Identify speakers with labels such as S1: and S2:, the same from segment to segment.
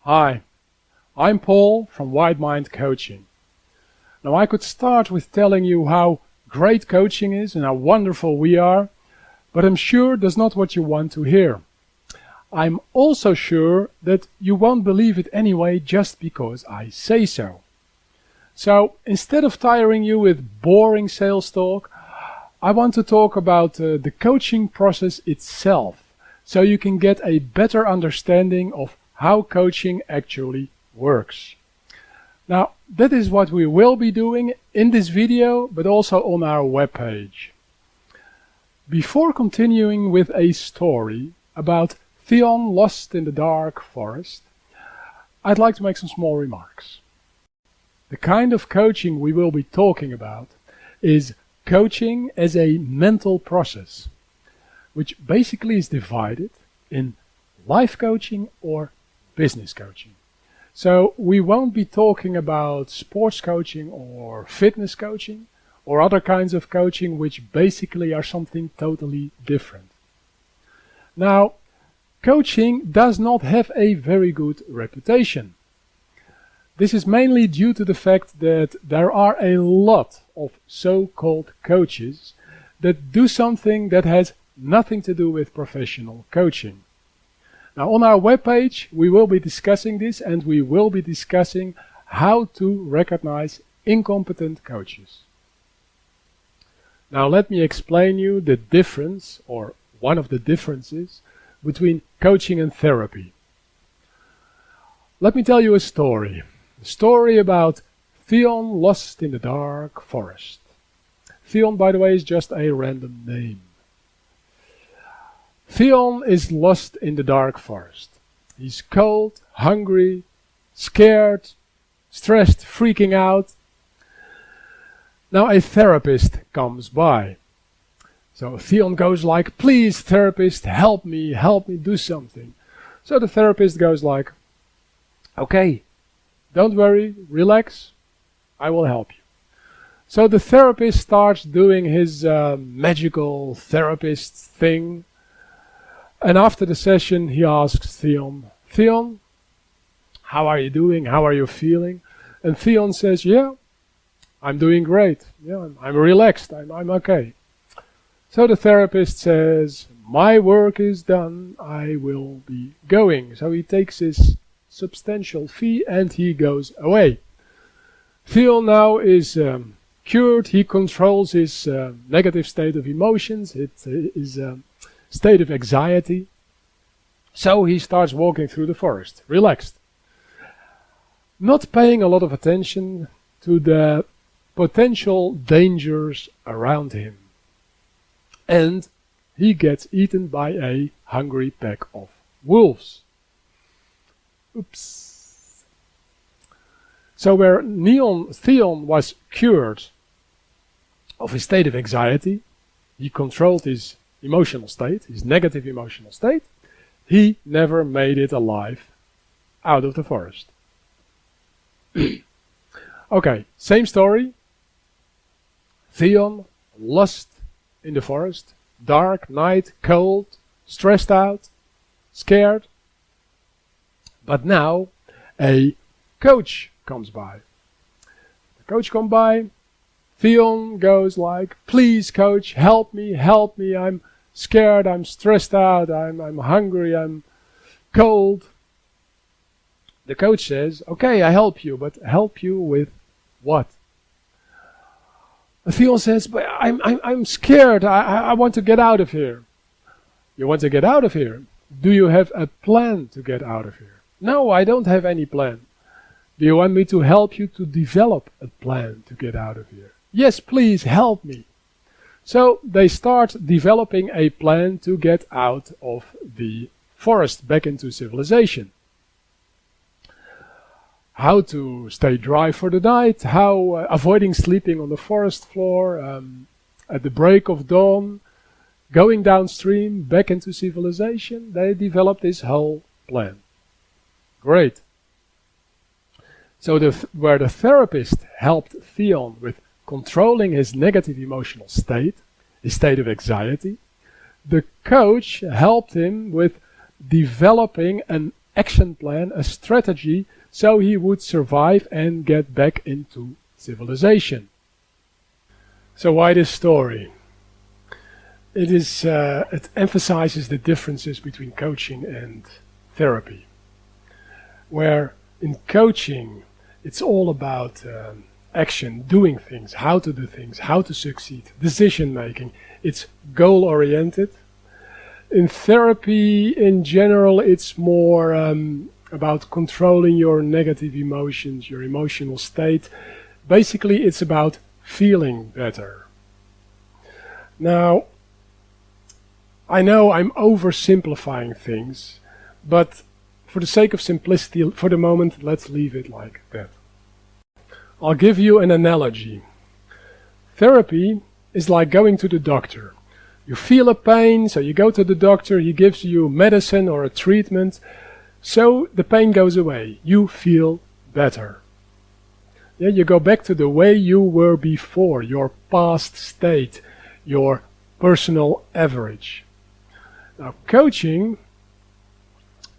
S1: Hi, I'm Paul from Wide Mind Coaching. Now I could start with telling you how great coaching is and how wonderful we are, but I'm sure that's not what you want to hear. I'm also sure that you won't believe it anyway just because I say so. So instead of tiring you with boring sales talk, I want to talk about the coaching process itself, so you can get a better understanding of how coaching actually works. Now, that is what we will be doing in this video, but also on our webpage. Before continuing with a story about Theon lost in the dark forest, I'd like to make some small remarks. The kind of coaching we will be talking about is coaching as a mental process, which basically is divided in life coaching or business coaching. So we won't be talking about sports coaching or fitness coaching or other kinds of coaching which basically are something totally different. Now, coaching does not have a very good reputation. This is mainly due to the fact that there are a lot of so-called coaches that do something that has nothing to do with professional coaching. Now on our webpage we will be discussing this, and we will be discussing how to recognize incompetent coaches. Now let me explain you the difference, or one of the differences, between coaching and therapy. Let me tell you a story. A story about Theon lost in the dark forest. Theon, by the way, is just a random name. Theon is lost in the dark forest. He's cold, hungry, scared, stressed, freaking out. Now a therapist comes by. So Theon goes like, "Please, therapist, help me do something." So the therapist goes like, "Okay, don't worry, relax, I will help you." So the therapist starts doing his magical therapist thing. And after the session he asks Theon, "Theon, how are you doing? How are you feeling?" And Theon says, "Yeah, I'm doing great. Yeah, I'm relaxed, I'm okay." So the therapist says, "My work is done, I will be going." So he takes his substantial fee and he goes away. Theon now is cured. He controls his negative state of emotions. It is state of anxiety. So he starts walking through the forest, relaxed, not paying a lot of attention to the potential dangers around him. And he gets eaten by a hungry pack of wolves. Oops. So where Theon was cured of his state of anxiety, he controlled his emotional state, his negative emotional state, he never made it alive out of the forest. Okay, same story. Theon lost in the forest, dark night, cold, stressed out, scared. But now a coach comes by. The coach comes by. Theon goes like, "Please, coach, help me, I'm scared, I'm stressed out, I'm hungry, I'm cold." The coach says, "Okay, I help you, but help you with what?" Theon says, "But I'm scared, I want to get out of here." "You want to get out of here? Do you have a plan to get out of here?" "No, I don't have any plan." "Do you want me to help you to develop a plan to get out of here?" "Yes, please help me." So they start developing a plan to get out of the forest, back into civilization. How to stay dry for the night, how avoiding sleeping on the forest floor, at the break of dawn, going downstream, back into civilization. They developed this whole plan. Great. So where the therapist helped Theon with controlling his negative emotional state, his state of anxiety, the coach helped him with developing an action plan, a strategy, so he would survive and get back into civilization. So why this story? It emphasizes the differences between coaching and therapy. Where in coaching, it's all about action, doing things, how to do things, how to succeed, decision making. It's goal oriented. In therapy, in general, it's more about controlling your negative emotions, your emotional state. Basically, it's about feeling better. Now, I know I'm oversimplifying things, but for the sake of simplicity, for the moment, let's leave it like that. I'll give you an analogy. Therapy is like going to the doctor. You feel a pain, so you go to the doctor, he gives you medicine or a treatment, so the pain goes away. You feel better. Yeah, you go back to the way you were before, your past state, your personal average. Now, coaching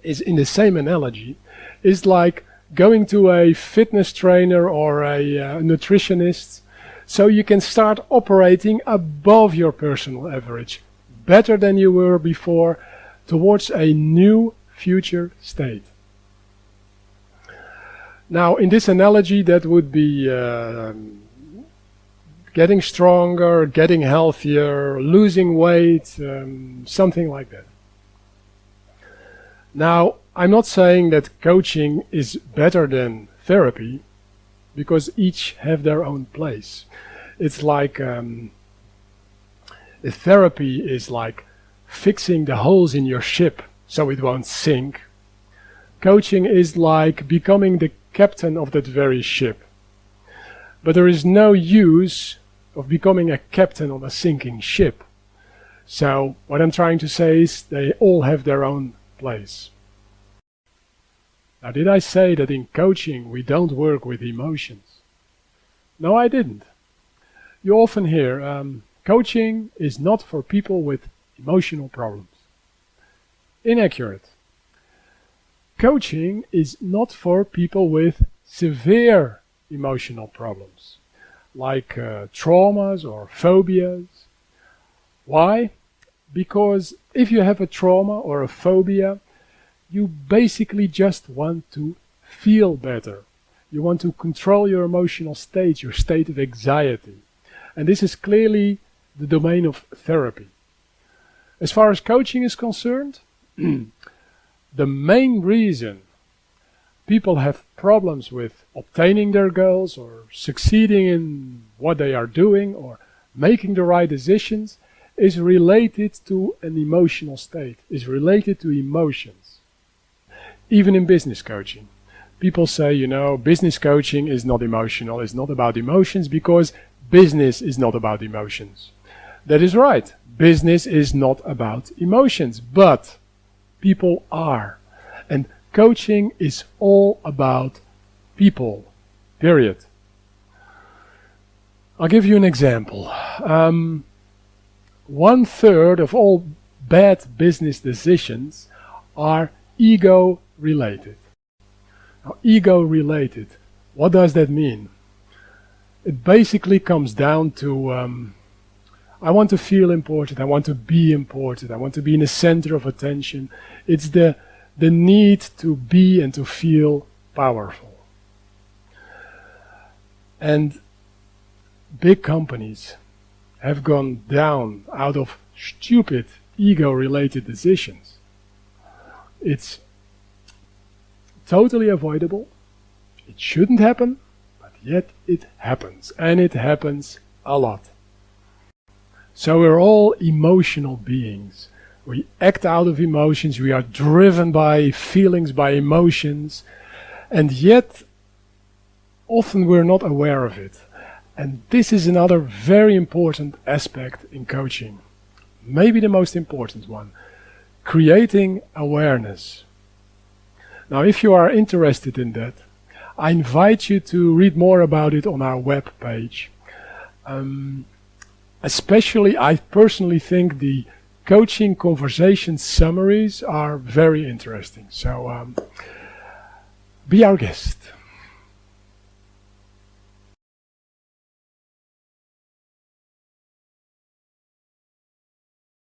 S1: is, in the same analogy, is like going to a fitness trainer or a nutritionist, so you can start operating above your personal average, better than you were before, towards a new future state. Now, in this analogy, that would be getting stronger, getting healthier, losing weight, something like that. Now, I'm not saying that coaching is better than therapy, because each have their own place. It's like therapy is like fixing the holes in your ship so it won't sink. Coaching is like becoming the captain of that very ship. But there is no use of becoming a captain on a sinking ship. So what I'm trying to say is they all have their own place. Now, did I say that in coaching we don't work with emotions? No, I didn't. You often hear, coaching is not for people with emotional problems. Inaccurate. Coaching is not for people with severe emotional problems, like traumas or phobias. Why? Because if you have a trauma or a phobia, you basically just want to feel better. You want to control your emotional state, your state of anxiety. And this is clearly the domain of therapy. As far as coaching is concerned, the main reason people have problems with obtaining their goals or succeeding in what they are doing or making the right decisions is related to an emotional state, is related to emotions. Even in business coaching, people say, business coaching is not emotional, it's not about emotions because business is not about emotions. That is right. Business is not about emotions, but people are. And coaching is all about people, period. I'll give you an example. 1/3 of all bad business decisions are ego-related. Now, ego-related, what does that mean? It basically comes down to I want to feel important, I want to be important, I want to be in the center of attention. It's the need to be and to feel powerful. And big companies have gone down out of stupid ego-related decisions. It's totally avoidable. It shouldn't happen, but yet it happens, and it happens a lot. So we're all emotional beings. We act out of emotions, we are driven by feelings, by emotions, and yet often we're not aware of it. And this is another very important aspect in coaching. Maybe the most important one. Creating awareness. Now, if you are interested in that, I invite you to read more about it on our web page. Especially, I personally think the coaching conversation summaries are very interesting. So be our guest.